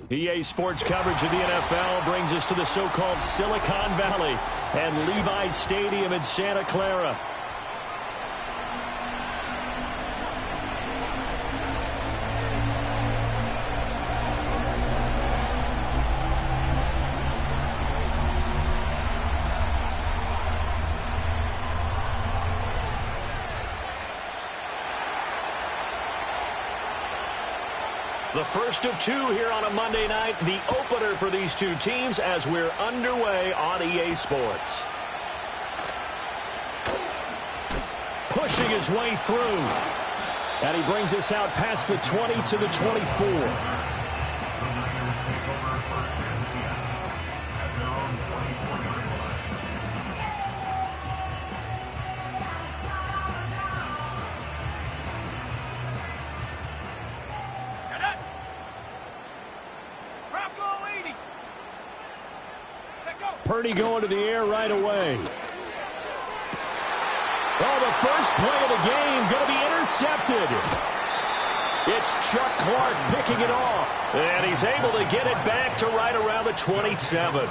EA Sports coverage of the NFL brings us to the so-called Silicon Valley and Levi's Stadium in Santa Clara. The first of two here on a Monday night, the opener for these two teams as we're underway on EA Sports. Pushing his way through. And he brings us out past the 20 to the 24. Purdy going to the air right away. Oh, the first play of the game going to be intercepted. It's Chuck Clark picking it off. And he's able to get it back to right around the 27.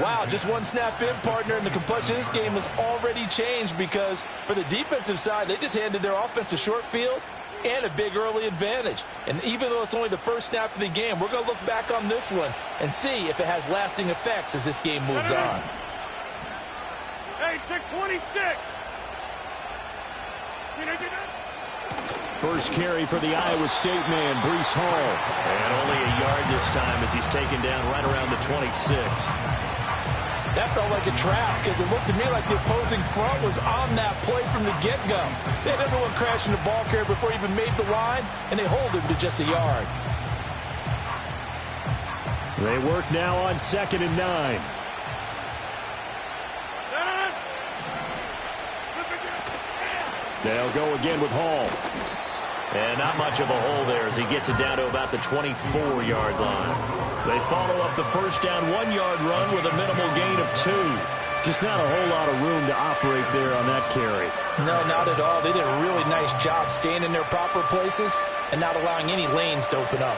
Wow, just one snap in, partner, and the complexion of this game has already changed because for the defensive side, they just handed their offense a short field and a big early advantage. And even though it's only the first snap of the game, we're going to look back on this one and see if it has lasting effects as this game moves on. Hey, check 26. First carry for the Iowa State man, Breece Hall. And only a yard this time as he's taken down right around the 26. That felt like a trap because it looked to me like the opposing front was on that play from the get-go. They had everyone crashing the ball carrier before he even made the line, and they hold him to just a yard. They work now on 2nd and 9. They'll go again with Hall. And not much of a hole there as he gets it down to about the 24-yard line. They follow up the first down 1-yard run with a minimal gain of 2. Just not a whole lot of room to operate there on that carry. No, not at all. They did a really nice job staying in their proper places and not allowing any lanes to open up.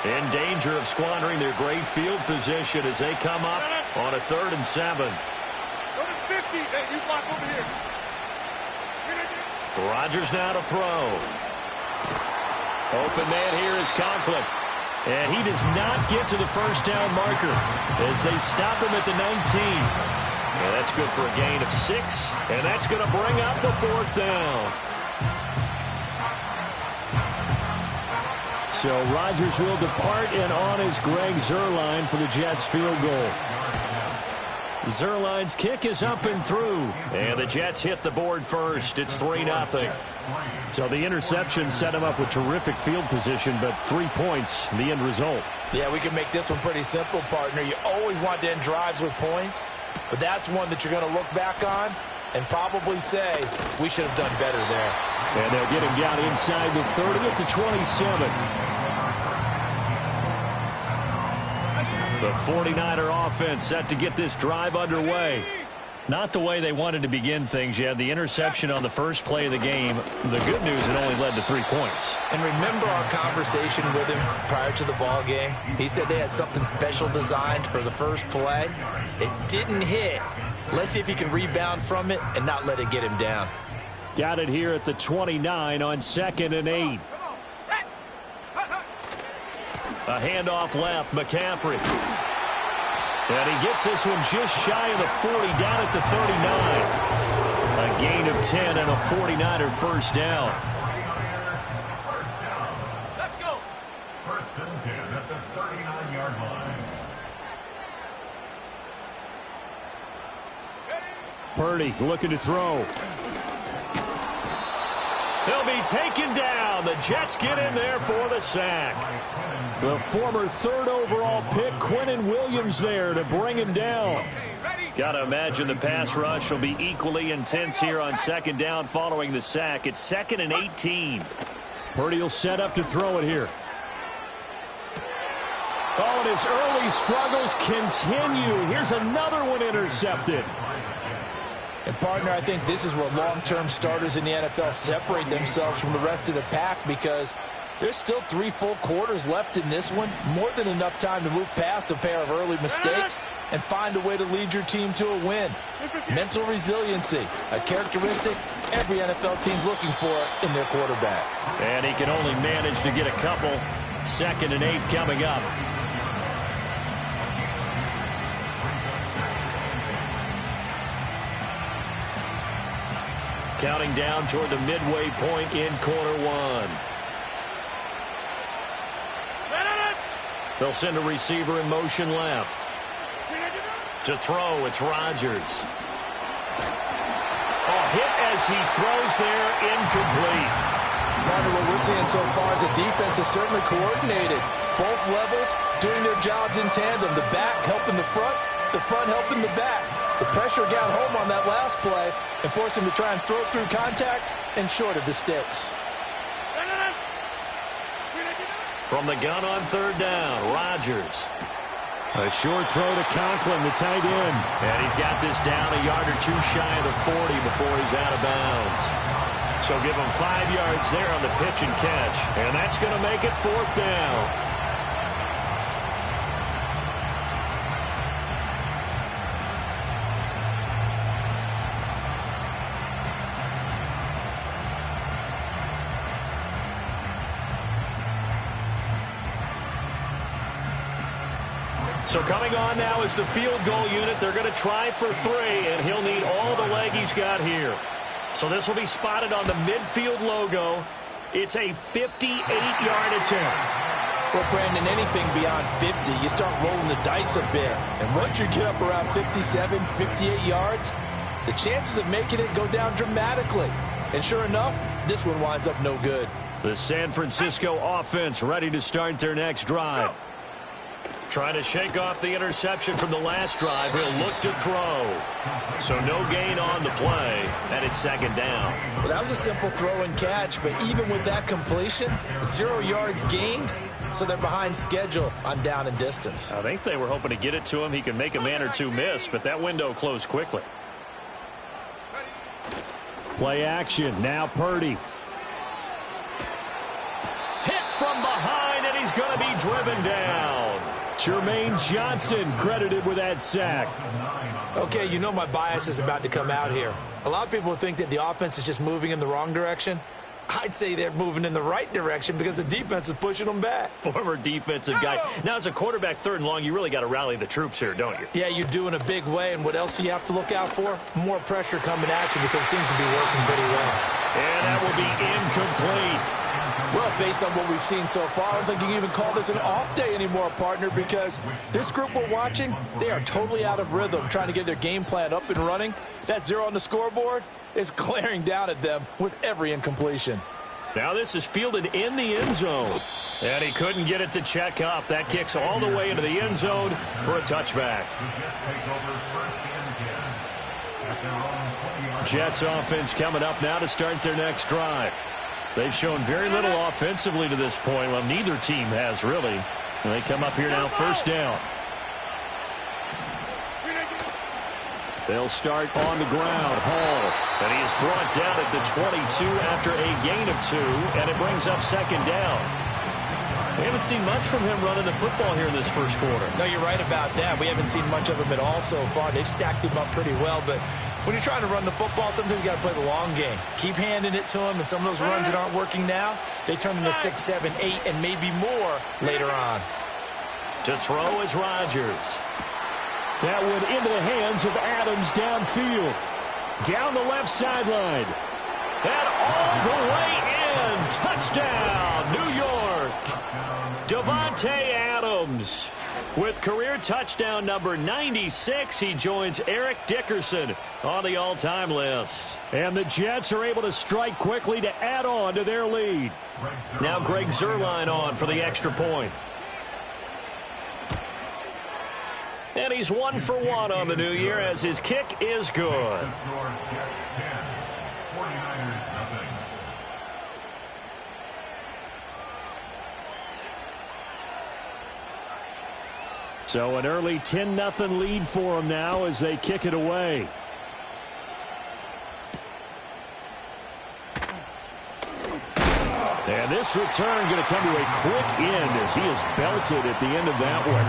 In danger of squandering their great field position as they come up on a 3rd and 7. Go to 50. Hey, you block over here. Rodgers now to throw. Open man here is Conklin. And he does not get to the first down marker as they stop him at the 19. And that's good for a gain of 6. And that's going to bring up the 4th down. So Rodgers will depart, and on is Greg Zuerlein for the Jets field goal. Zuerlein's kick is up and through. And the Jets hit the board first. It's 3-0. So the interception set him up with terrific field position, but 3 points, the end result. Yeah, we can make this one pretty simple, partner. You always want to end drives with points, but that's one that you're going to look back on and probably say, we should have done better there. And they'll get him down inside the 30 at the 27. The 49er offense set to get this drive underway. Not the way they wanted to begin things. You had the interception on the first play of the game. The good news, it only led to 3 points. And remember our conversation with him prior to the ball game? He said they had something special designed for the first play. It didn't hit. Let's see if he can rebound from it and not let it get him down. Got it here at the 29 on 2nd and 8. A handoff left, McCaffrey. And he gets this one just shy of the 40, down at the 39. A gain of 10 and a 49er first down. Let's go. 1st and 10 at the 39-yard line. Purdy looking to throw. He'll be taken down. The Jets get in there for the sack. The former 3rd overall pick, Quinnen Williams, there to bring him down. Got to imagine the pass rush will be equally intense here on 2nd down following the sack. It's 2nd and 18. Purdy will set up to throw it here. Oh, and his early struggles continue. Here's another one intercepted. And, partner, I think this is where long-term starters in the NFL separate themselves from the rest of the pack because There's still 3 full quarters left in this one. More than enough time to move past a pair of early mistakes and find a way to lead your team to a win. Mental resiliency, a characteristic every NFL team's looking for in their quarterback. And he can only manage to get a couple. 2nd and 8 coming up. Counting down toward the midway point in quarter 1. They'll send a receiver in motion left. To throw, it's Rodgers. Oh, hit as he throws there, incomplete. Partner, what we're seeing so far is the defense is certainly coordinated. Both levels doing their jobs in tandem. The back helping the front helping the back. The pressure got home on that last play and forced him to try and throw through contact and short of the sticks. From the gun on 3rd down, Rodgers. A short throw to Conklin, the tight end. And he's got this down a yard or 2 shy of the 40 before he's out of bounds. So give him 5 yards there on the pitch and catch. And that's going to make it 4th down. So coming on now is the field goal unit. They're going to try for 3, and he'll need all the leg he's got here. So this will be spotted on the midfield logo. It's a 58-yard attempt. Well, Brandon, anything beyond 50, you start rolling the dice a bit. And once you get up around 57, 58 yards, the chances of making it go down dramatically. And sure enough, this one winds up no good. The San Francisco offense ready to start their next drive. Trying to shake off the interception from the last drive. He'll look to throw. So no gain on the play, and it's 2nd down. Well, that was a simple throw and catch, but even with that completion, 0 yards gained, so they're behind schedule on down and distance. I think they were hoping to get it to him. He could make a man or 2 miss, but that window closed quickly. Play action. Now Purdy. Hit from behind, and he's going to be driven down. Jermaine Johnson credited with that sack. Okay, you know my bias is about to come out here. A lot of people think that the offense is just moving in the wrong direction. I'd say they're moving in the right direction because the defense is pushing them back. Former defensive guy. Now, as a quarterback 3rd and long, you really got to rally the troops here, don't you? Yeah, you do in a big way. And what else do you have to look out for? More pressure coming at you because it seems to be working pretty well. And that will be incomplete. Well, based on what we've seen so far, I don't think you can even call this an off day anymore, partner, because this group we're watching, they are totally out of rhythm, trying to get their game plan up and running. That 0 on the scoreboard is glaring down at them with every incompletion. Now this is fielded in the end zone. And he couldn't get it to check up. That kicks all the way into the end zone for a touchback. Jets offense coming up now to start their next drive. They've shown very little offensively to this point. Well, neither team has, really. And they come up here now, 1st down. They'll start on the ground. Hall. And he is brought down at the 22 after a gain of 2. And it brings up 2nd down. We haven't seen much from him running the football here in this first quarter. No, you're right about that. We haven't seen much of him at all so far. They've stacked him up pretty well, but when you're trying to run the football, sometimes you got to play the long game. Keep handing it to him, and some of those runs that aren't working now, they turn into 6, 7, 8, and maybe more later on. To throw is Rodgers. That one into the hands of Adams downfield. Down the left sideline. And all the way in. Touchdown, New York. Davante Adams with career touchdown number 96. He joins Eric Dickerson on the all-time list. And the Jets are able to strike quickly to add on to their lead. Now Greg Zuerlein on for the extra point. And he's 1 for 1 on the new year as his kick is good. So an early 10-0 lead for them now as they kick it away. And this return going to come to a quick end as he is belted at the end of that one.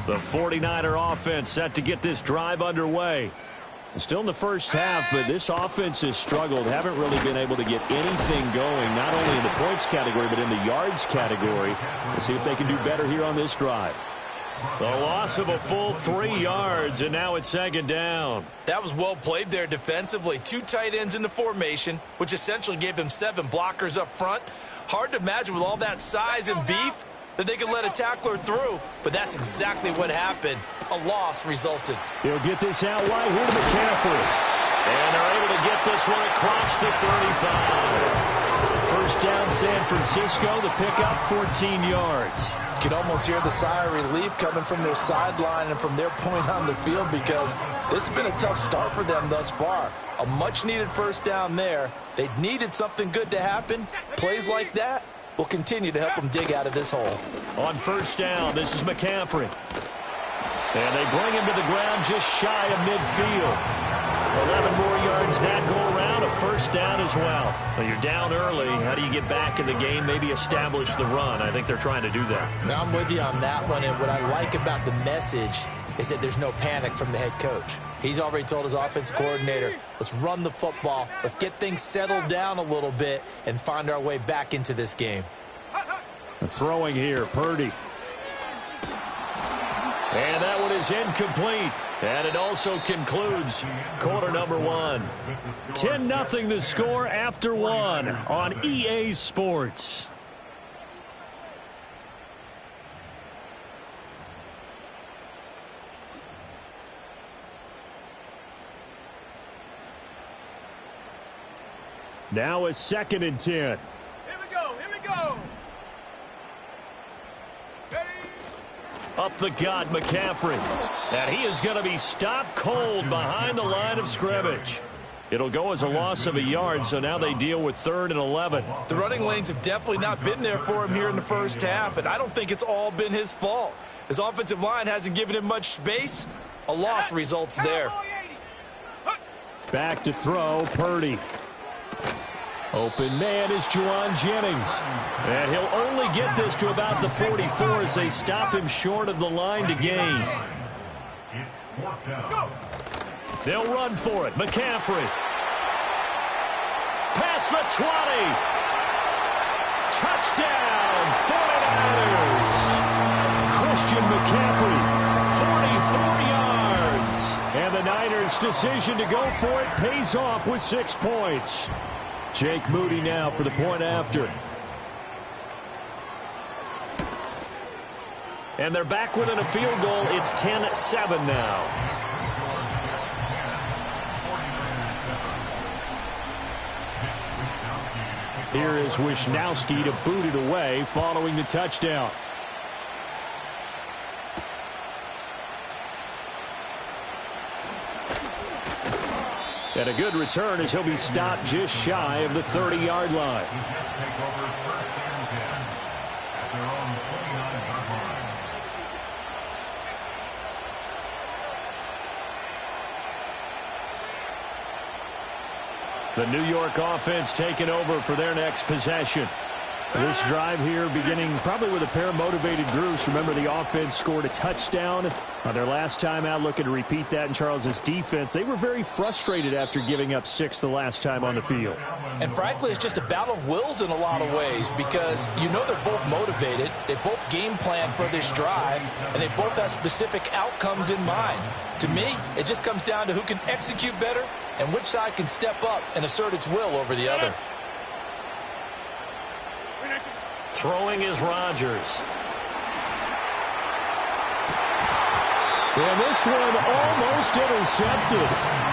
The 49er offense set to get this drive underway. Still in the first half, but this offense has struggled. Haven't really been able to get anything going, not only in the points category, but in the yards category. Let's see if they can do better here on this drive. The loss of a full 3 yards, and now it's second down. That was well played there defensively. 2 tight ends in the formation, which essentially gave them 7 blockers up front. Hard to imagine with all that size and beef that they could let a tackler through, but that's exactly what happened. A loss resulted. He'll get this out wide here to McCaffrey. And they're able to get this one across the 35. First down, San Francisco. The pickup, 14 yards. You can almost hear the sigh of relief coming from their sideline and from their point on the field, because this has been a tough start for them thus far. A much-needed first down there. They needed something good to happen. Plays like that will continue to help them dig out of this hole. On first down, this is McCaffrey. And they bring him to the ground just shy of midfield. 11 more yards that go around, a first down as well. Well, you're down early. How do you get back in the game, maybe establish the run? I think they're trying to do that. Now, I'm with you on that one, and what I like about the message is that there's no panic from the head coach. He's already told his offensive coordinator, let's run the football, let's get things settled down a little bit and find our way back into this game. Throwing here, Purdy. And that one is incomplete. And it also concludes quarter number 1. 10-0 the score after 1 on EA Sports. Now a 2nd and 10. Here we go. Here we go. Ready? Up the gut, McCaffrey. And he is going to be stopped cold behind the line of scrimmage. It'll go as a loss of a yard, so now they deal with 3rd and 11. The running lanes have definitely not been there for him here in the first half, and I don't think it's all been his fault. His offensive line hasn't given him much space. A loss results there. Back to throw, Purdy. Open man is Juwan Jennings. And he'll only get this to about the 44 as they stop him short of the line to gain. They'll run for it. McCaffrey. Past the 20. Touchdown, 49ers. Christian McCaffrey, 44 yards. And the Niners' decision to go for it pays off with 6 points. Jake Moody now for the point after. And they're back within a field goal. It's 10-7 now. Here is Wisnowski to boot it away following the touchdown. And a good return as he'll be stopped just shy of the 30-yard line. The New York offense taking over for their next possession. This drive here beginning probably with a pair of motivated groups. Remember, the offense scored a touchdown on their last time out, looking to repeat that in Charles's defense. They were very frustrated after giving up 6 the last time on the field. And frankly, it's just a battle of wills in a lot of ways, because you know they're both motivated, they both game plan for this drive, and they both have specific outcomes in mind. To me, it just comes down to who can execute better and which side can step up and assert its will over the other. Throwing is Rodgers. And this one almost intercepted.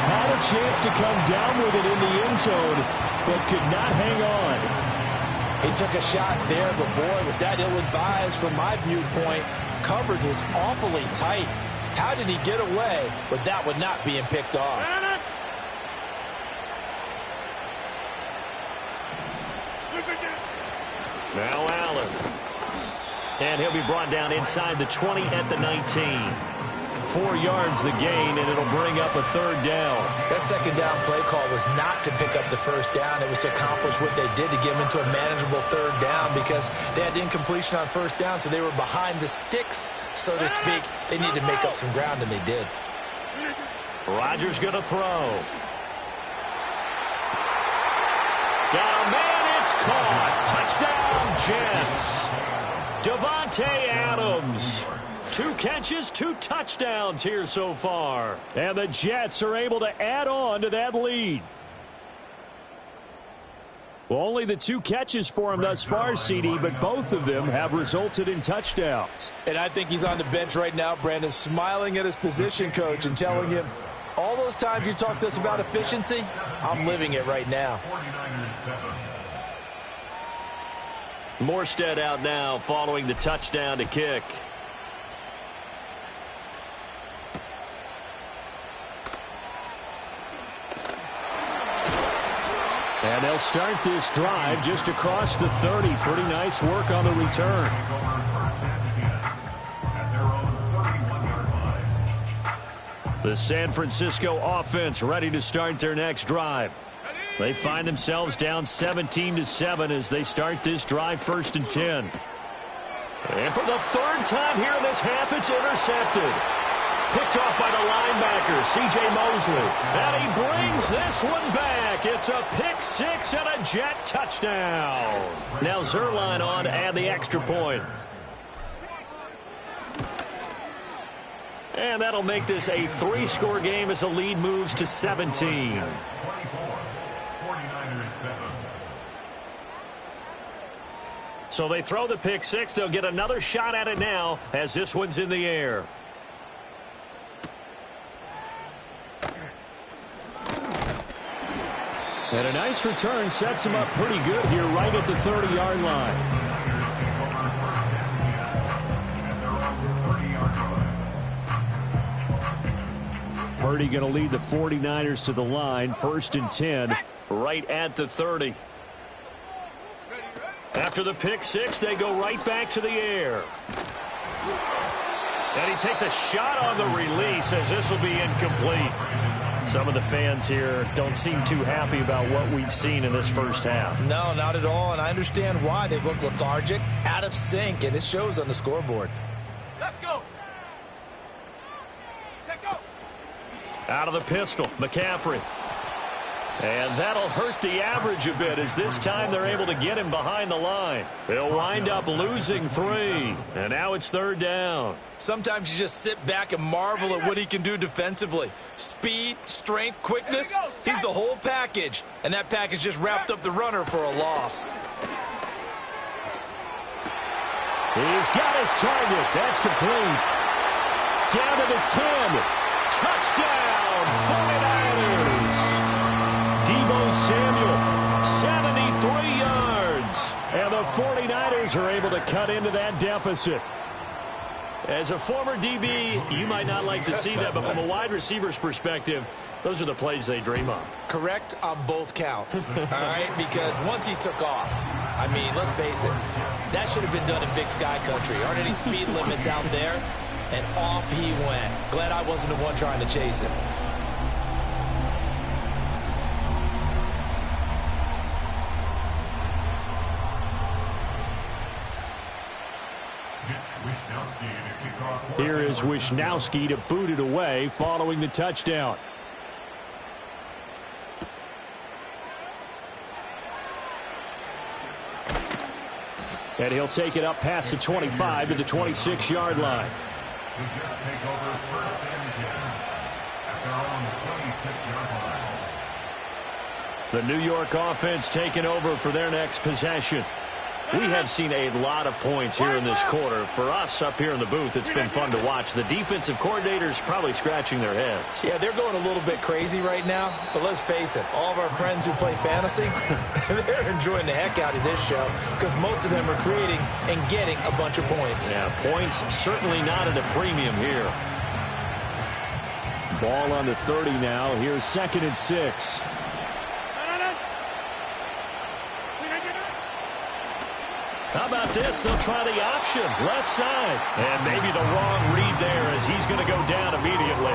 Had a chance to come down with it in the end zone, but could not hang on. He took a shot there, but boy, was that ill-advised from my viewpoint. Coverage was awfully tight. How did he get away with that one not being picked off? Now Allen. And he'll be brought down inside the 20 at the 19. 4 yards the gain, and it'll bring up a third down. That second down play call was not to pick up the first down. It was to accomplish what they did to get them into a manageable third down because they had incompletion on first down, so they were behind the sticks, so to speak. They needed to make up some ground, and they did. Rodgers going to throw. Got a man, it's caught. Touchdown, Jets. Davante Adams. 2 catches, 2 touchdowns here so far. And the Jets are able to add on to that lead. Well, only the 2 catches for him thus far, CD, but both of them have resulted in touchdowns. And I think he's on the bench right now, Brandon, smiling at his position coach and telling him, all those times you talked to us about efficiency, I'm living it right now. Morstead out now following the touchdown to kick. And they'll start this drive just across the 30. Pretty nice work on the return. The San Francisco offense ready to start their next drive. They find themselves down 17-7 as they start this drive, 1st and 10. And for the 3rd time here in this half, it's intercepted. Picked off by the linebacker, C.J. Mosley. And he brings this one back. It's a pick 6 and a Jet touchdown. Now Zuerlein on to add the extra point. And that'll make this a 3-score game as the lead moves to 17. So they throw the pick 6. They'll get another shot at it now as this one's in the air. And a nice return sets him up pretty good here right at the 30-yard line. Purdy going to lead the 49ers to the line, 1st and 10, right at the 30. After the pick 6, they go right back to the air. And he takes a shot on the release as this will be incomplete. Some of the fans here don't seem too happy about what we've seen in this first half. No, not at all, and I understand why. They've looked lethargic, out of sync, and it shows on the scoreboard. Let's go. Take go. Out of the pistol, McCaffrey. And that'll hurt the average a bit as this time they're able to get him behind the line. They'll wind up losing 3. And now it's 3rd down. Sometimes you just sit back and marvel at what he can do defensively. Speed, strength, quickness, he's the whole package. And that package just wrapped up the runner for a loss. He's got his target. That's complete. Down to the 10. Touchdown, 49ers. Deebo Samuel, 73 yards. And the 49ers are able to cut into that deficit. As a former DB, you might not like to see that, but from a wide receiver's perspective, those are the plays they dream of. Correct on both counts, all right? Because once he took off, I mean, let's face it, that should have been done in Big Sky Country. Aren't any speed limits out there? And off he went. Glad I wasn't the one trying to chase him. Here is Wishnowsky to boot it away following the touchdown. And he'll take it up past the 25 to the 26-yard line. The Jets take over 1st and 10 at their own 26-yard line. The New York offense taking over for their next possession. We have seen a lot of points here in this quarter. For us up here in the booth, it's been fun to watch. The defensive coordinators probably scratching their heads. Yeah, they're going a little bit crazy right now. But let's face it, all of our friends who play fantasy, they're enjoying the heck out of this show because most of them are creating and getting a bunch of points. Yeah, points certainly not at a premium here. Ball on the 30 now. Here's 2nd and 6. How about this? They'll try the option, left side. And maybe the wrong read there as he's going to go down immediately.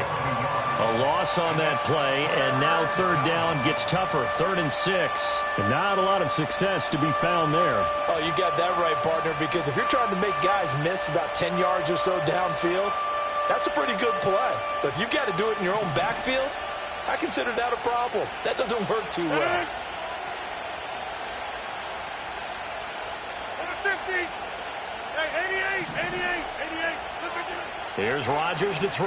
A loss on that play, and now third down gets tougher. 3rd and 6. And not a lot of success to be found there. Oh, you got that right, partner, because if you're trying to make guys miss about 10 yards or so downfield, that's a pretty good play. But if you've got to do it in your own backfield, I consider that a problem. That doesn't work too well. 50. Hey, 88. Here's Rodgers to throw.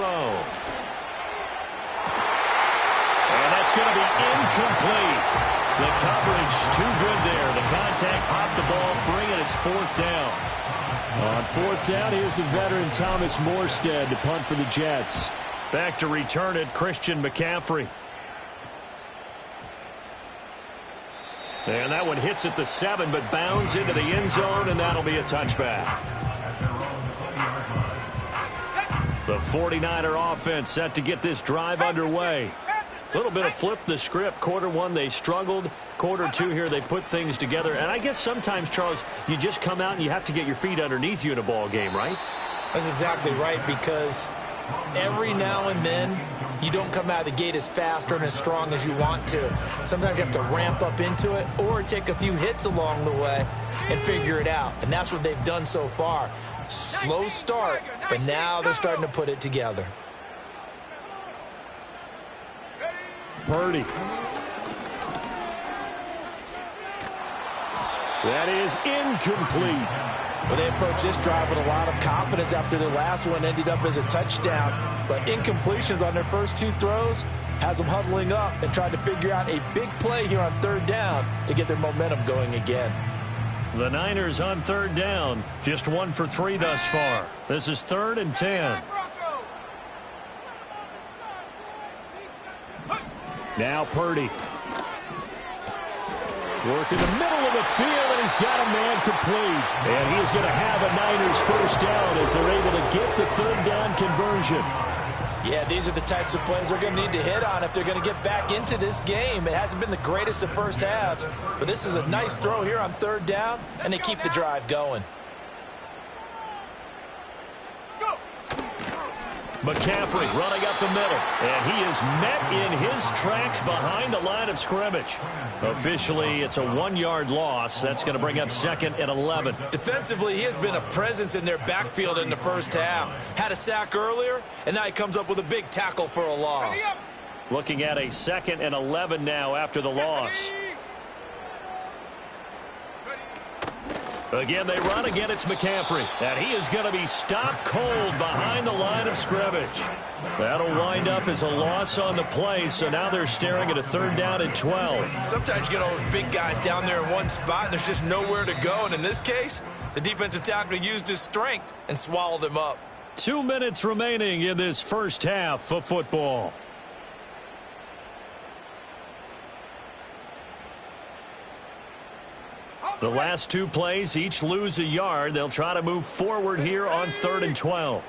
And that's going to be incomplete. The coverage too good there. The contact popped the ball free, and it's 4th down. On 4th down, here's the veteran Thomas Morstead to punt for the Jets. Back to return it, Christian McCaffrey. And that one hits at the 7, but bounds into the end zone, and that'll be a touchback. The 49er offense set to get this drive underway. A little bit of flip the script. Quarter 1, they struggled. Quarter 2 here, they put things together. And I guess sometimes, Charles, you just come out and you have to get your feet underneath you in a ball game, right? That's exactly right, because every now and then, you don't come out of the gate as fast or as strong as you want to. Sometimes you have to ramp up into it or take a few hits along the way and figure it out. And that's what they've done so far. Slow start, but now they're starting to put it together. Purdy. That is incomplete. Well, they approached this drive with a lot of confidence after their last one ended up as a touchdown. But incompletions on their first 2 throws has them huddling up and trying to figure out a big play here on 3rd down to get their momentum going again. The Niners on 3rd down. Just 1 for 3 thus far. This is 3rd and 10. Now Purdy. Work in the middle of the field, and he's got a man complete. And he is going to have a Niners first down as they're able to get the 3rd down conversion. Yeah, these are the types of plays they're going to need to hit on if they're going to get back into this game. It hasn't been the greatest of first halves, but this is a nice throw here on 3rd down, and they keep the drive going. McCaffrey running up the middle, and he is met in his tracks behind the line of scrimmage. Officially, it's a 1-yard loss. That's going to bring up 2nd and 11. Defensively, he has been a presence in their backfield in the first half. Had a sack earlier, and now he comes up with a big tackle for a loss. Looking at a 2nd and 11 now after the loss. Again, they run. Again, it's McCaffrey. And he is going to be stopped cold behind the line of scrimmage. That'll wind up as a loss on the play, so now they're staring at a 3rd down and 12. Sometimes you get all those big guys down there in one spot, and there's just nowhere to go. And in this case, the defensive tackle used his strength and swallowed him up. 2 minutes remaining in this first half of football. The last 2 plays, each lose a yard. They'll try to move forward here on 3rd and 12.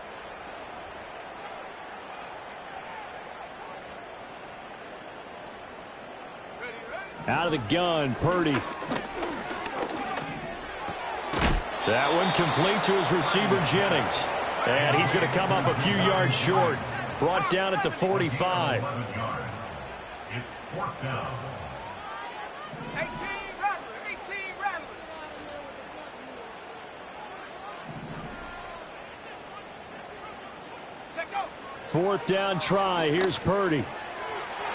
Out of the gun, Purdy. That one complete to his receiver, Jennings. And he's going to come up a few yards short. Brought down at the 45. It's 4th down. 18 Rattler. 4th down try. Here's Purdy.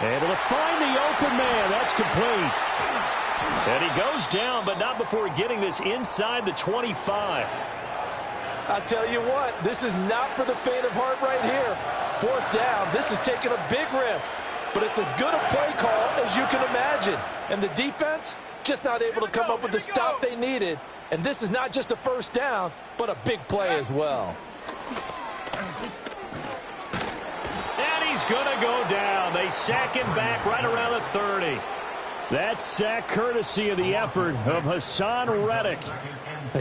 Able to find the open man. That's complete. And he goes down, but not before getting this inside the 25. I'll tell you what, this is not for the faint of heart right here. 4th down, this is taking a big risk. But it's as good a play call as you can imagine. And the defense just not able to come up with the stop they needed. And this is not just a first down, but a big play as well. And he's going to go down. They sack him back right around the 30. That sack courtesy of the effort of Hassan Reddick.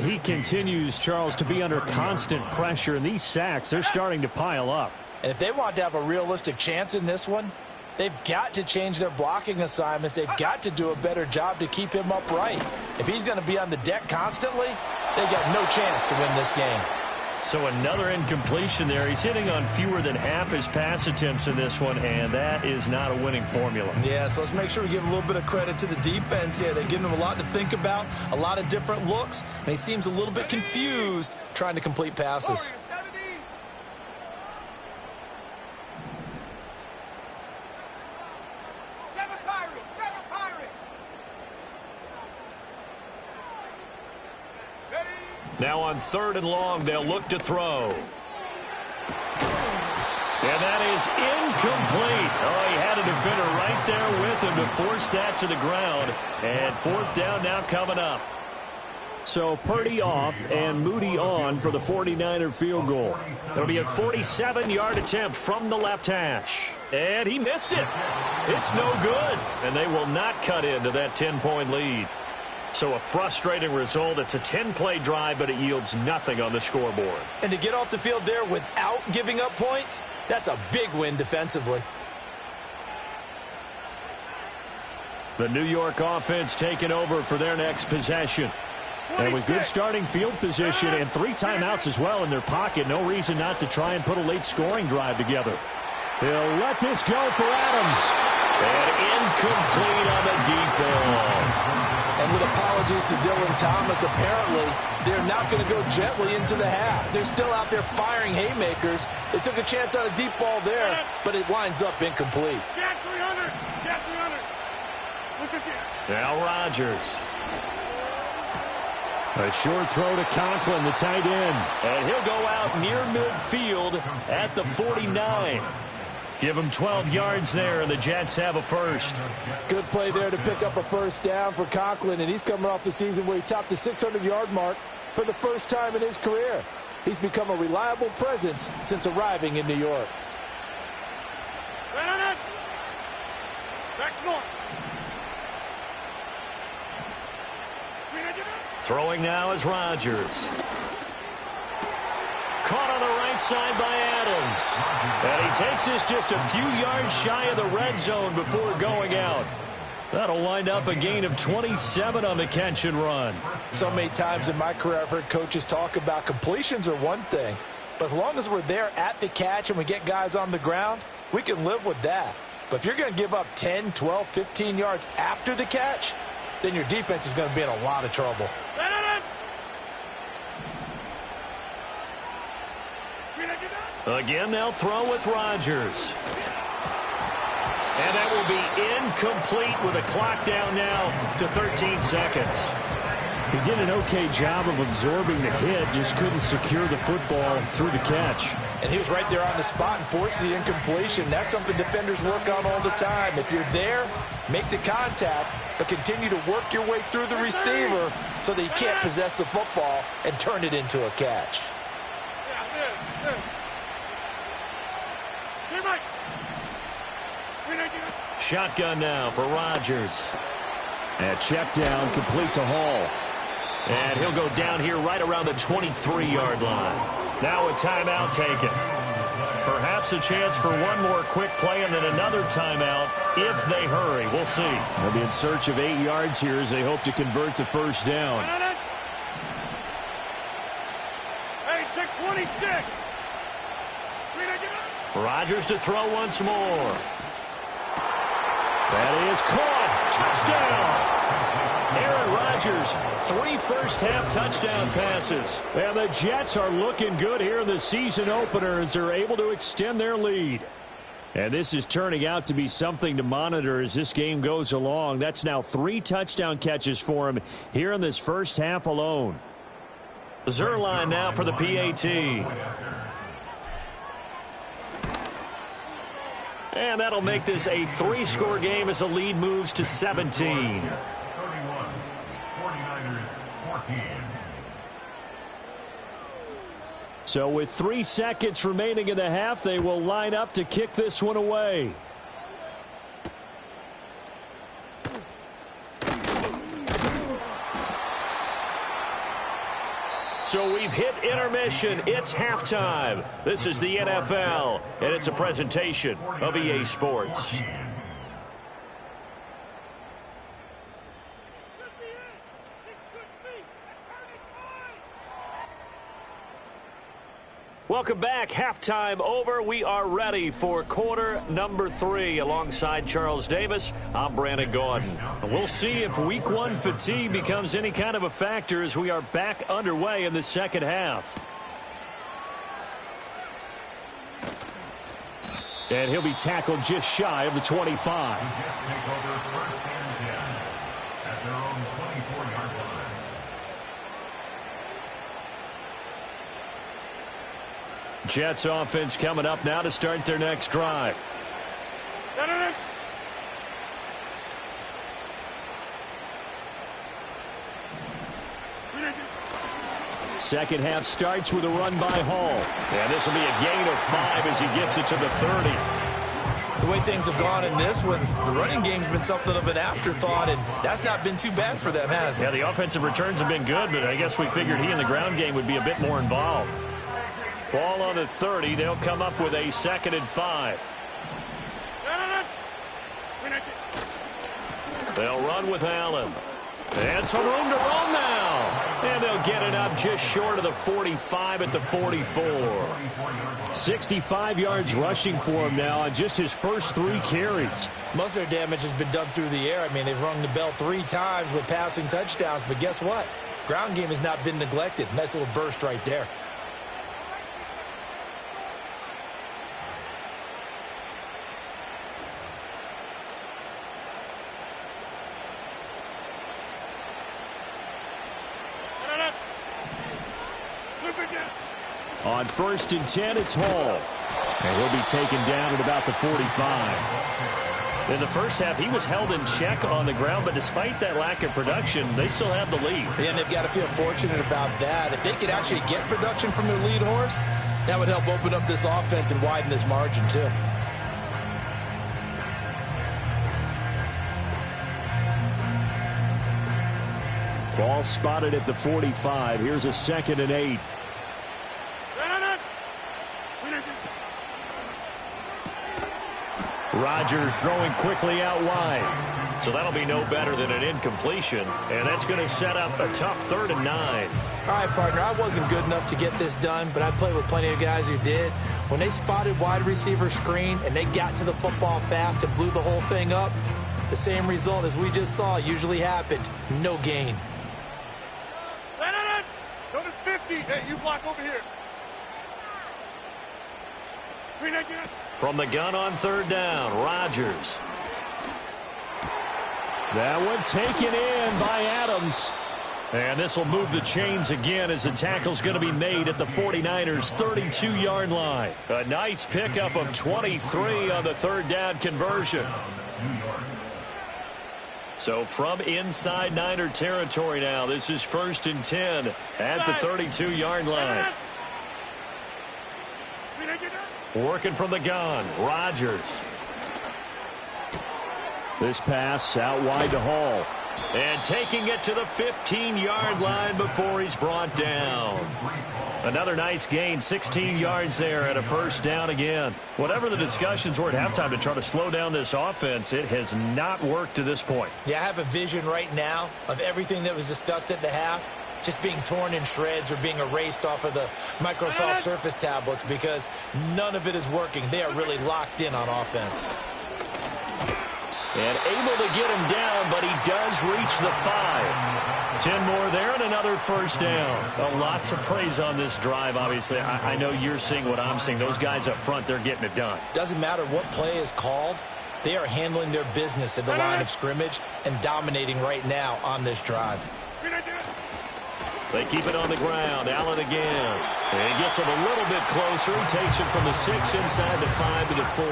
He continues, Charles, to be under constant pressure, and these sacks, they're starting to pile up. And if they want to have a realistic chance in this one, they've got to change their blocking assignments. They've got to do a better job to keep him upright. If he's going to be on the deck constantly, they got no chance to win this game. So another incompletion there. He's hitting on fewer than half his pass attempts in this one, and that is not a winning formula. Yeah, so let's make sure we give a little bit of credit to the defense here. They're giving him a lot to think about, a lot of different looks, and he seems a little bit confused trying to complete passes. Now on 3rd and long, they'll look to throw. And that is incomplete. Oh, he had a defender right there with him to force that to the ground. And 4th down now coming up. So Purdy off and Moody on for the 49er field goal. It'll be a 47-yard attempt from the left hash. And he missed it. It's no good. And they will not cut into that 10-point lead. So a frustrating result. It's a 10-play drive, but it yields nothing on the scoreboard. And to get off the field there without giving up points, that's a big win defensively. The New York offense taking over for their next possession. And with good starting field position and 3 timeouts as well in their pocket, no reason not to try and put a late scoring drive together. He'll let this go for Adams. And incomplete on the deep ball. And with apologies to Dylan Thomas, apparently they're not going to go gently into the half. They're still out there firing haymakers. They took a chance on a deep ball there, but it winds up incomplete. Get 300. Get 300. Look at you. Now Rodgers. A short throw to Conklin, the tight end. And he'll go out near midfield at the 49. Give him 12 yards there, and the Jets have a first. Good play there to pick up a first down for Conklin, and he's coming off the season where he topped the 600-yard mark for the first time in his career. He's become a reliable presence since arriving in New York. Back north. Throwing now is Rodgers. Caught on the right side by Adams. And he takes this just a few yards shy of the red zone before going out. That'll wind up a gain of 27 on the catch and run. So many times in my career I've heard coaches talk about completions are one thing, but as long as we're there at the catch and we get guys on the ground, we can live with that. But if you're going to give up 10, 12, 15 yards after the catch, then your defense is going to be in a lot of trouble. Again, they'll throw with Rodgers. And that will be incomplete with a clock down now to 13 seconds. He did an okay job of absorbing the hit, just couldn't secure the football through the catch. And he was right there on the spot and forced the incompletion. That's something defenders work on all the time. If you're there, make the contact, but continue to work your way through the receiver so that you can't possess the football and turn it into a catch. Shotgun now for Rodgers. And check down, complete to Hall. And he'll go down here right around the 23-yard line. Now a timeout taken. Perhaps a chance for one more quick play and then another timeout if they hurry. We'll see. They'll be in search of 8 yards here as they hope to convert the first down. Hey, take 26. Rodgers to throw once more. That is caught. Touchdown. Aaron Rodgers, 3 first-half touchdown passes. And the Jets are looking good here in the season opener as they're able to extend their lead. And this is turning out to be something to monitor as this game goes along. That's now 3 touchdown catches for him here in this first half alone. Zuerlein now for the PAT. And that'll make this a 3-score game as the lead moves to 17. 31, 49ers 14. So with 3 seconds remaining in the half, they will line up to kick this one away. So we've hit intermission. It's halftime. This is the NFL, and it's a presentation of EA Sports. Welcome back. Halftime over. We are ready for quarter number 3. Alongside Charles Davis, I'm Brandon Gaudin. We'll see if week 1 fatigue becomes any kind of a factor as we are back underway in the second half. And he'll be tackled just shy of the 25. Jets offense coming up now to start their next drive. Second half starts with a run by Hall. And this will be a gain of 5 as he gets it to the 30. The way things have gone in this one, the running game's been something of an afterthought, and that's not been too bad for them, has it? Yeah, the offensive returns have been good, but I guess we figured he in the ground game would be a bit more involved. Ball on the 30. They'll come up with a 2nd and 5. They'll run with Allen. And some room to roam now. And they'll get it up just short of the 45 at the 44. 65 yards rushing for him now on just his first 3 carries. Most of their damage has been done through the air. I mean, they've rung the bell 3 times with passing touchdowns. But guess what? Ground game has not been neglected. Nice little burst right there. On 1st and 10, it's Hall. And he'll be taken down at about the 45. In the first half, he was held in check on the ground, but despite that lack of production, they still have the lead. And they've got to feel fortunate about that. If they could actually get production from their lead horse, that would help open up this offense and widen this margin, too. Ball spotted at the 45. Here's a 2nd and 8. Rodgers throwing quickly out wide. So that'll be no better than an incompletion. And that's going to set up a tough 3rd and 9. All right, partner, I wasn't good enough to get this done, but I played with plenty of guys who did. When they spotted wide receiver screen and they got to the football fast and blew the whole thing up, the same result as we just saw usually happened. No gain. Go to 50. Hey, you block over here. From the gun on 3rd down, Rodgers. That one taken in by Adams. And this will move the chains again as the tackle's going to be made at the 49ers' 32-yard line. A nice pickup of 23 on the 3rd down conversion. So from inside Niner territory now, this is 1st and 10 at the 32-yard line. Working from the gun, Rodgers. This pass out wide to Hall. And taking it to the 15-yard line before he's brought down. Another nice gain, 16 yards there and a 1st down again. Whatever the discussions were at halftime to try to slow down this offense, it has not worked to this point. Yeah, I have a vision right now of everything that was discussed at the half just being torn in shreds or being erased off of the Microsoft Surface tablets because none of it is working. They are really locked in on offense. And able to get him down, but he does reach the 5. 10 more there and another 1st down. A lot to praise on this drive, obviously. I know you're seeing what I'm seeing. Those guys up front, they're getting it done. Doesn't matter what play is called. They are handling their business at the line of scrimmage and dominating right now on this drive. They keep it on the ground. Allen again. And he gets him a little bit closer. He takes it from the 6 inside the 5 to the 4.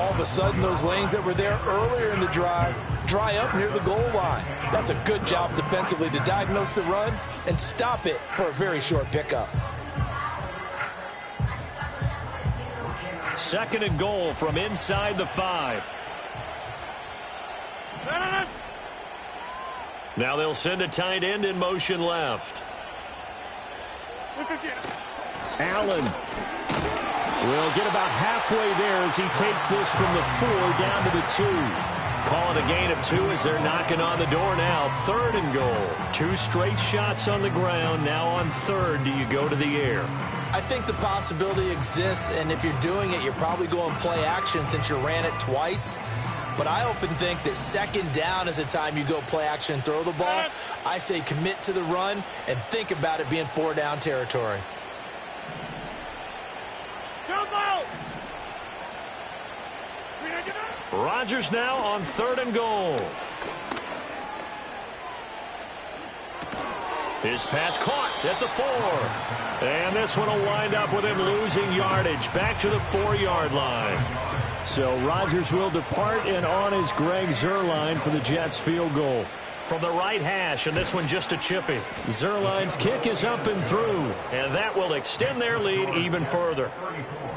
All of a sudden, those lanes that were there earlier in the drive dry up near the goal line. That's a good job defensively to diagnose the run and stop it for a very short pickup. 2nd and goal from inside the 5. Now they'll send a tight end in motion left. Allen will get about halfway there as he takes this from the 4 down to the 2. call it a gain of 2 as they're knocking on the door now. 3rd and goal. 2 straight shots on the ground. Now on 3rd, do you go to the air? I think the possibility exists, and if you're doing it, you're probably going play action since you ran it twice. But I often think that 2nd down is the time you go play action and throw the ball. I say commit to the run and think about it being 4-down territory. Rodgers now on 3rd and goal. His pass caught at the 4. And this one will wind up with him losing yardage back to the 4-yard line. So Rodgers will depart, and on is Greg Zuerlein for the Jets field goal. From the right hash, and this one just a chippy. Zuerlein's kick is up and through, and that will extend their lead even further.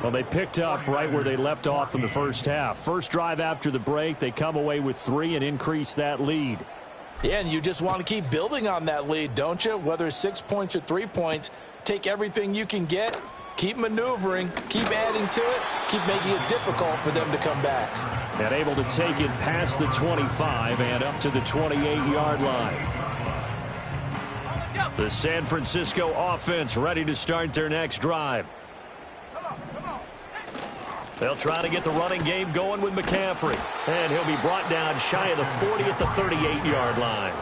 Well, they picked up right where they left off in the first half. First drive after the break, they come away with 3 and increase that lead. Yeah, and you just want to keep building on that lead, don't you? Whether it's 6 points or 3 points, take everything you can get, keep maneuvering, keep adding to it, keep making it difficult for them to come back. And able to take it past the 25 and up to the 28-yard line. The San Francisco offense ready to start their next drive. They'll try to get the running game going with McCaffrey. And he'll be brought down shy of the 40 at the 38-yard line.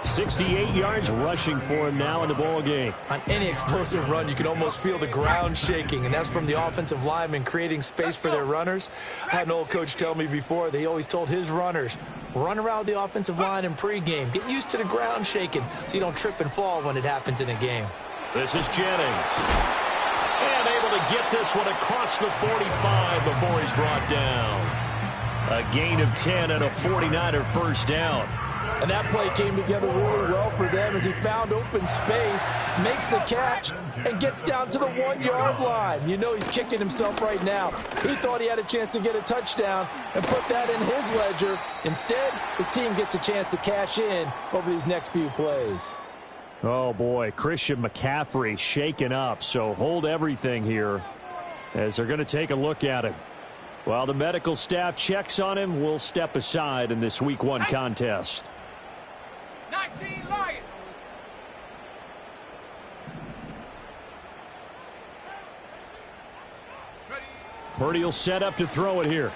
68 yards rushing for him now in the ball game. On any explosive run, you can almost feel the ground shaking, and that's from the offensive linemen creating space for their runners. I had an old coach tell me before, they always told his runners, run around the offensive line in pregame. Get used to the ground shaking so you don't trip and fall when it happens in a game. This is Jennings. And able to get this one across the 45 before he's brought down. A gain of 10 and a 49er first down. And that play came together really well for them as he found open space, makes the catch, and gets down to the 1-yard line. You know he's kicking himself right now. He thought he had a chance to get a touchdown and put that in his ledger. Instead, his team gets a chance to cash in over these next few plays. Oh, boy, Christian McCaffrey shaken up, so hold everything here as they're going to take a look at him. While the medical staff checks on him, we'll step aside in this Week 1 contest. 19 Lions. Purdy will set up to throw it here.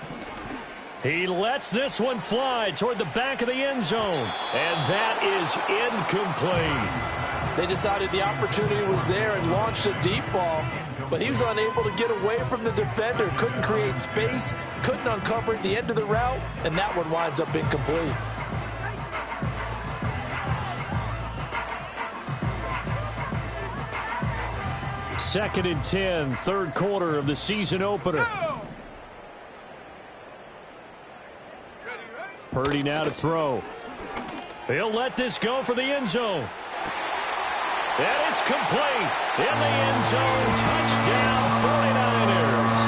He lets this one fly toward the back of the end zone. And that is incomplete. They decided the opportunity was there and launched a deep ball, but he was unable to get away from the defender. Couldn't create space, couldn't uncover at the end of the route, and that one winds up incomplete. Second and 10, third quarter of the season opener. Purdy now to throw. He'll let this go for the end zone. And it's complete. In the end zone, touchdown 49ers.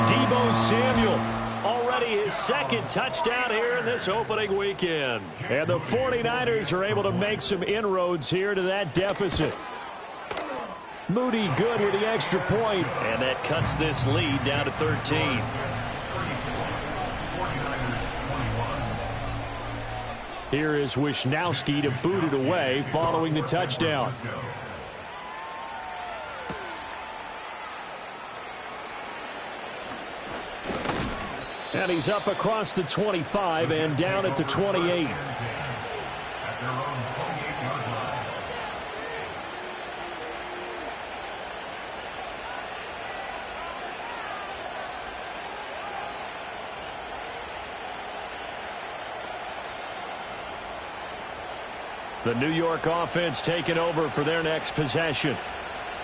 Deebo Samuel, already his second touchdown here in this opening weekend. And the 49ers are able to make some inroads here to that deficit. Moody good with the extra point. And that cuts this lead down to 13. Here is Wisnowski to boot it away following the touchdown. And he's up across the 25 and down at the 28. The New York offense taking over for their next possession.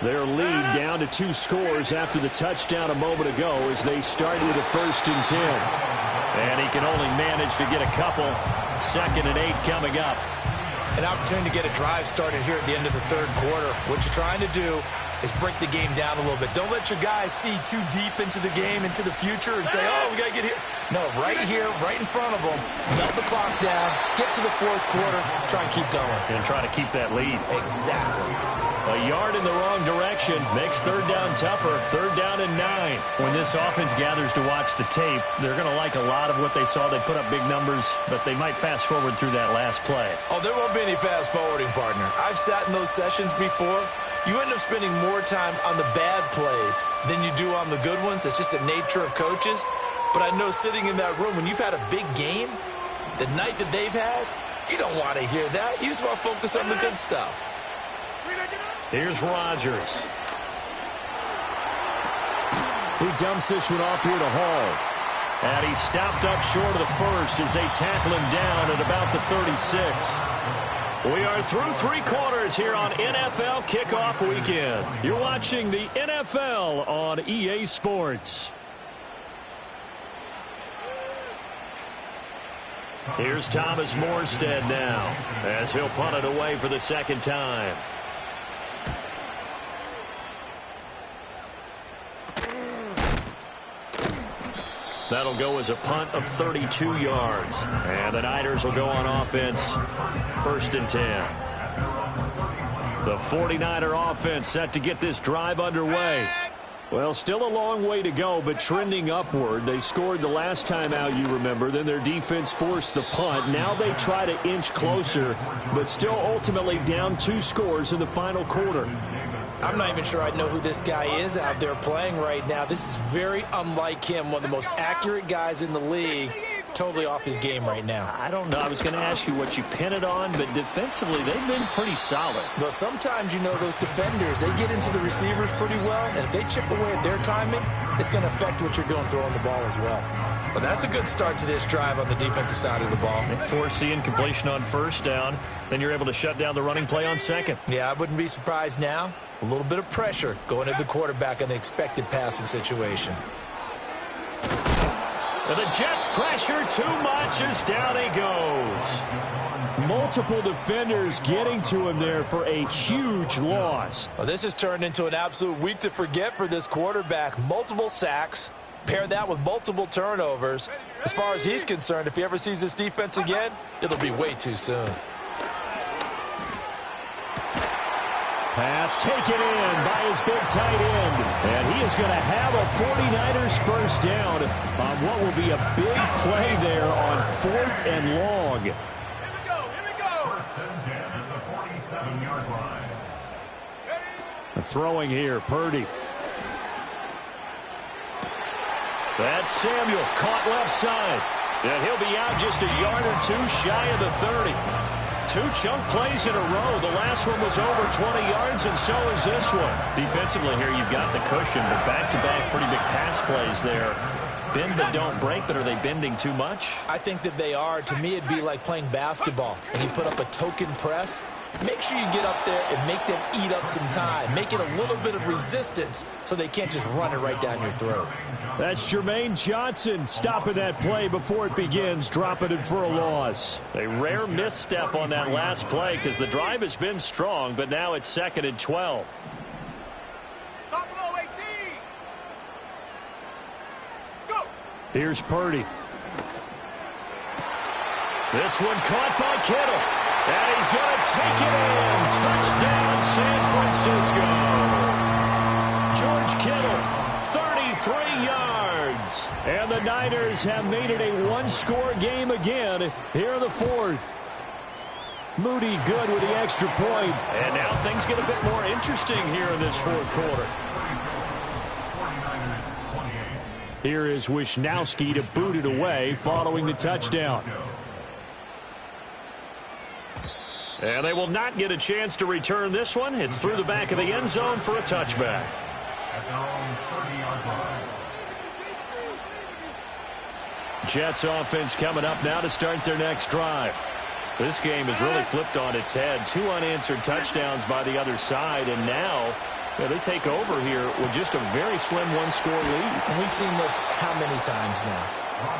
Their lead down to 2 scores after the touchdown a moment ago as they start with a 1st and 10. And he can only manage to get a couple. 2nd and 8 coming up. An opportunity to get a drive started here at the end of the third quarter. What you're trying to do is break the game down a little bit. Don't let your guys see too deep into the game, into the future, and say, oh, we got to get here. No, right here, right in front of them, melt the clock down, get to the fourth quarter, try and keep going. And try to keep that lead. Exactly. A yard in the wrong direction makes third down tougher. Third down and 9. When this offense gathers to watch the tape, they're going to like a lot of what they saw. They put up big numbers, but they might fast forward through that last play. Oh, there won't be any fast forwarding, partner. I've sat in those sessions before. You end up spending more time on the bad plays than you do on the good ones. It's just the nature of coaches. But I know sitting in that room, when you've had a big game, the night that they've had, you don't want to hear that. You just want to focus on the good stuff. Here's Rodgers. He dumps this one off here to Hall. And he stopped up short of the first as they tackle him down at about the 36. We are through 3 quarters here on NFL Kickoff Weekend. You're watching the NFL on EA Sports. Here's Thomas Morstead now as he'll punt it away for the second time. That'll go as a punt of 32 yards. And the Niners will go on offense, 1st and 10. The 49er offense set to get this drive underway. Well, still a long way to go, but trending upward. They scored the last time out, you remember. Then their defense forced the punt. Now they try to inch closer, but still ultimately down 2 scores in the final quarter. I'm not even sure I know who this guy is out there playing right now. This is very unlike him, one of the most accurate guys in the league. Totally off his game right now. I don't know. I was going to ask you what you pin it on, but defensively, they've been pretty solid. Well, sometimes, you know, those defenders, they get into the receivers pretty well, and if they chip away at their timing, it's going to affect what you're doing throwing the ball as well. But that's a good start to this drive on the defensive side of the ball. Force the incompletion on 1st down. Then you're able to shut down the running play on 2nd. Yeah, I wouldn't be surprised now. A little bit of pressure going at the quarterback in an expected passing situation. And the Jets pressure too much as down he goes. Multiple defenders getting to him there for a huge loss. Well, this has turned into an absolute week to forget for this quarterback. Multiple sacks. Pair that with multiple turnovers. As far as he's concerned, if he ever sees this defense again, it'll be way too soon. Pass taken in by his big tight end. And he is going to have a 49ers 1st down on what will be a big play there on 4th and long. Here we go. 1st and 10 at the 47-yard line. Throwing here, Purdy. That's Samuel caught left side. And he'll be out just a yard or 2 shy of the 30. 2 chunk plays in a row. The last one was over 20 yards, and so is this one. Defensively here, you've got the cushion, but back-to-back pretty big pass plays there. Bend but don't break, but are they bending too much? I think that they are. To me, it'd be like playing basketball, and you put up a token press. Make sure you get up there and make them eat up some time. Make it a little bit of resistance so they can't just run it right down your throat. That's Jermaine Johnson stopping that play before it begins, dropping it for a loss. A rare misstep on that last play because the drive has been strong, but now it's 2nd and 12. Buffalo 18. Go. Here's Purdy. This one caught by Kittle. And he's going to take it in. Touchdown, San Francisco. George Kittle, 33 yards. And the Niners have made it a 1-score game again here in the 4th. Moody good with the extra point. And now things get a bit more interesting here in this 4th quarter. Here is Wisnowski to boot it away following the touchdown. And they will not get a chance to return this one. It's through the back of the end zone for a touchback. At their own 30-yard line. Jets offense coming up now to start their next drive. This game has really flipped on its head. 2 unanswered touchdowns by the other side, and now they take over here with just a very slim 1-score lead. And we've seen this how many times now?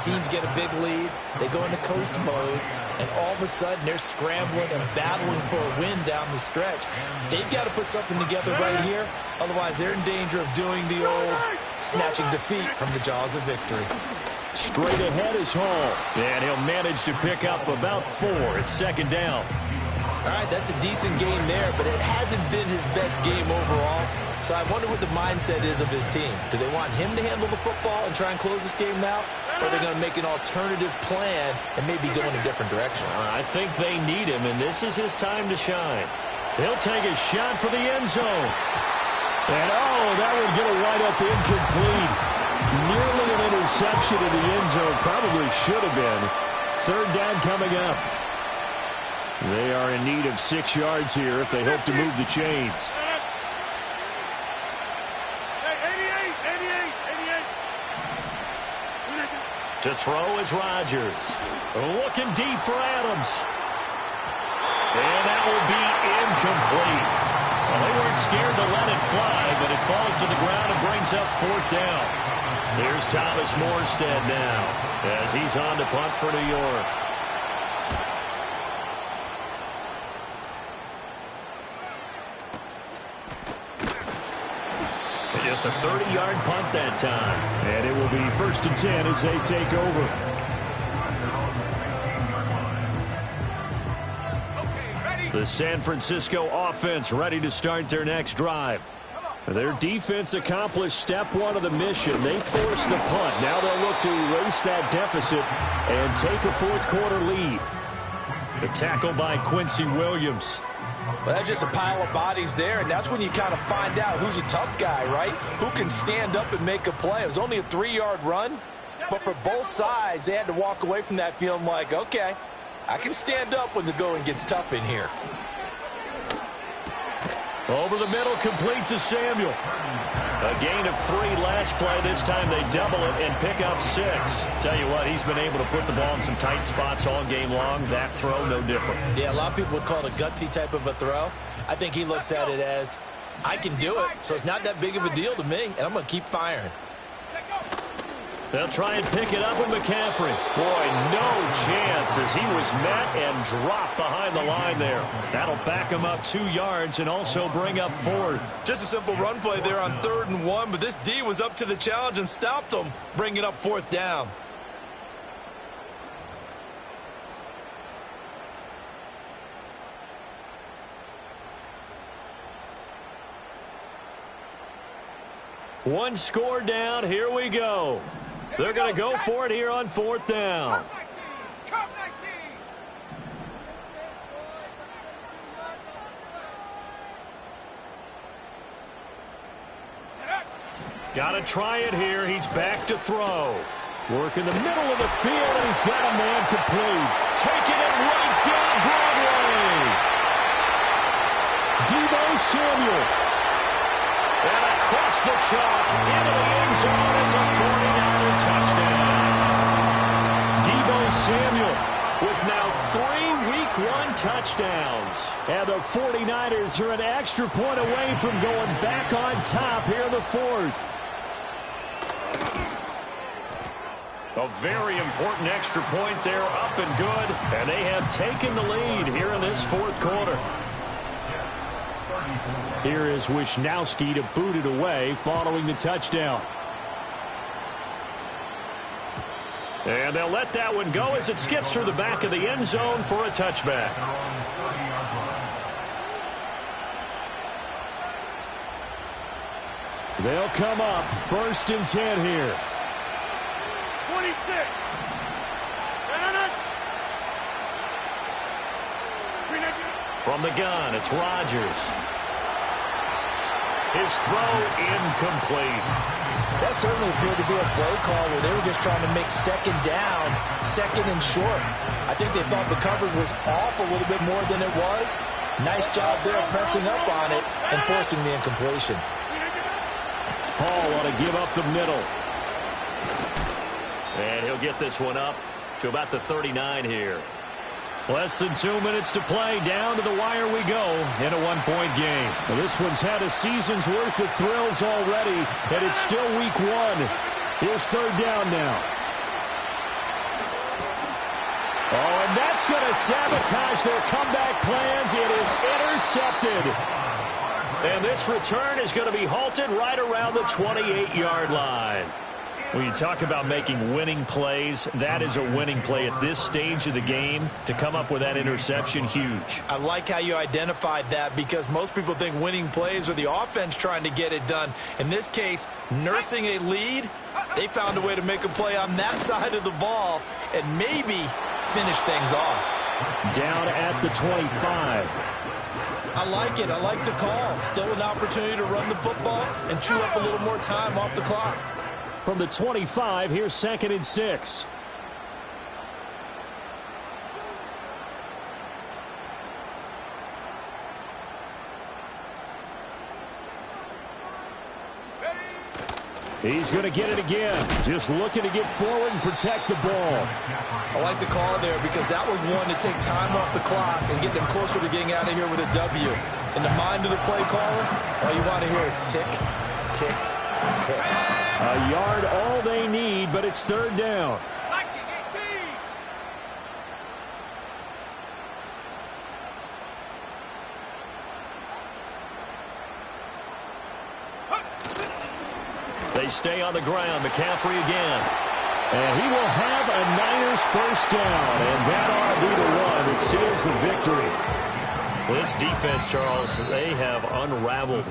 Teams get a big lead, they go into coast mode, and all of a sudden they're scrambling and battling for a win down the stretch. They've got to put something together right here, otherwise they're in danger of doing the old snatching defeat from the jaws of victory. Straight ahead is Hall. And he'll manage to pick up about 4. It's 2nd down. All right, that's a decent game there, but it hasn't been his best game overall. So I wonder what the mindset is of his team. Do they want him to handle the football and try and close this game out? Or are they going to make an alternative plan and maybe go in a different direction? I think they need him, and this is his time to shine. He'll take a shot for the end zone. And, oh, that would get a wide-up incomplete. Nearly an interception in the end zone. Probably should have been. Third down coming up. They are in need of 6 yards here if they hope to move the chains. To throw is Rodgers. Looking deep for Adams. And that will be incomplete. Well, they weren't scared to let it fly, but it falls to the ground and brings up 4th down. Here's Thomas Morstead now as he's on to punt for New York. Just a 30-yard punt that time. And it will be 1st and 10 as they take over. The San Francisco offense ready to start their next drive. Their defense accomplished step 1 of the mission. They forced the punt. Now they'll look to erase that deficit and take a 4th quarter lead. The tackle by Quincy Williams. Well, that's just a pile of bodies there, and that's when you kind of find out who's a tough guy, right? Who can stand up and make a play. It was only a 3-yard run, but for both sides, they had to walk away from that feeling like, okay, I can stand up when the going gets tough in here. Over the middle, complete to Samuel. A gain of 3 last play. This time they double it and pick up 6. Tell you what, he's been able to put the ball in some tight spots all game long. That throw, no different. Yeah, a lot of people would call it a gutsy type of a throw. I think he looks at it as, I can do it, so it's not that big of a deal to me, and I'm going to keep firing. They'll try and pick it up with McCaffrey. Boy, no chance as he was met and dropped behind the line there. That'll back him up 2 yards and also bring up 4th. Just a simple run play there on 3rd and 1, but this D was up to the challenge and stopped him, bringing up 4th down. One score down. Here we go. They're going to go for it here on 4th down. Got to try it here. He's back to throw. Work in the middle of the field, and he's got a man complete. Taking it right down Broadway. Deebo Samuel. And across the chalk into the end zone. It's a 49er touchdown. Deebo Samuel with now 3 Week 1 touchdowns. And the 49ers are an extra point away from going back on top here in the 4th. A very important extra point there, up and good. And they have taken the lead here in this 4th quarter. Here is Wisnowski to boot it away following the touchdown. And they'll let that one go as it skips through the back of the end zone for a touchback. They'll come up 1st and 10 here. 26. From the gun, it's Rodgers. His throw incomplete. That certainly appeared to be a play call where they were just trying to make 2nd down, 2nd and short. I think they thought the coverage was off a little bit more than it was. Nice job there pressing up on it and forcing the incompletion. Hall ought to give up the middle. And he'll get this one up to about the 39 here. Less than 2 minutes to play. Down to the wire we go in a 1-point game. Well, this one's had a season's worth of thrills already, and it's still Week 1. Here's 3rd down now. Oh, and that's going to sabotage their comeback plans. It is intercepted. And this return is going to be halted right around the 28-yard line. When you talk about making winning plays, that is a winning play at this stage of the game. To come up with that interception, huge. I like how you identified that, because most people think winning plays are the offense trying to get it done. In this case, nursing a lead, they found a way to make a play on that side of the ball and maybe finish things off. Down at the 25. I like it. I like the call. Still an opportunity to run the football and chew up a little more time off the clock. From the 25, here's 2nd and 6. He's going to get it again. Just looking to get forward and protect the ball. I like the call there, because that was one to take time off the clock and get them closer to getting out of here with a W. In the mind of the play caller, all you want to hear is tick, tick, tick. A yard, all they need, but it's 3rd down. They stay on the ground. McCaffrey again. And he will have a Niners first down, and that ought to be the one that seals the victory. This defense, Charles, they have unraveled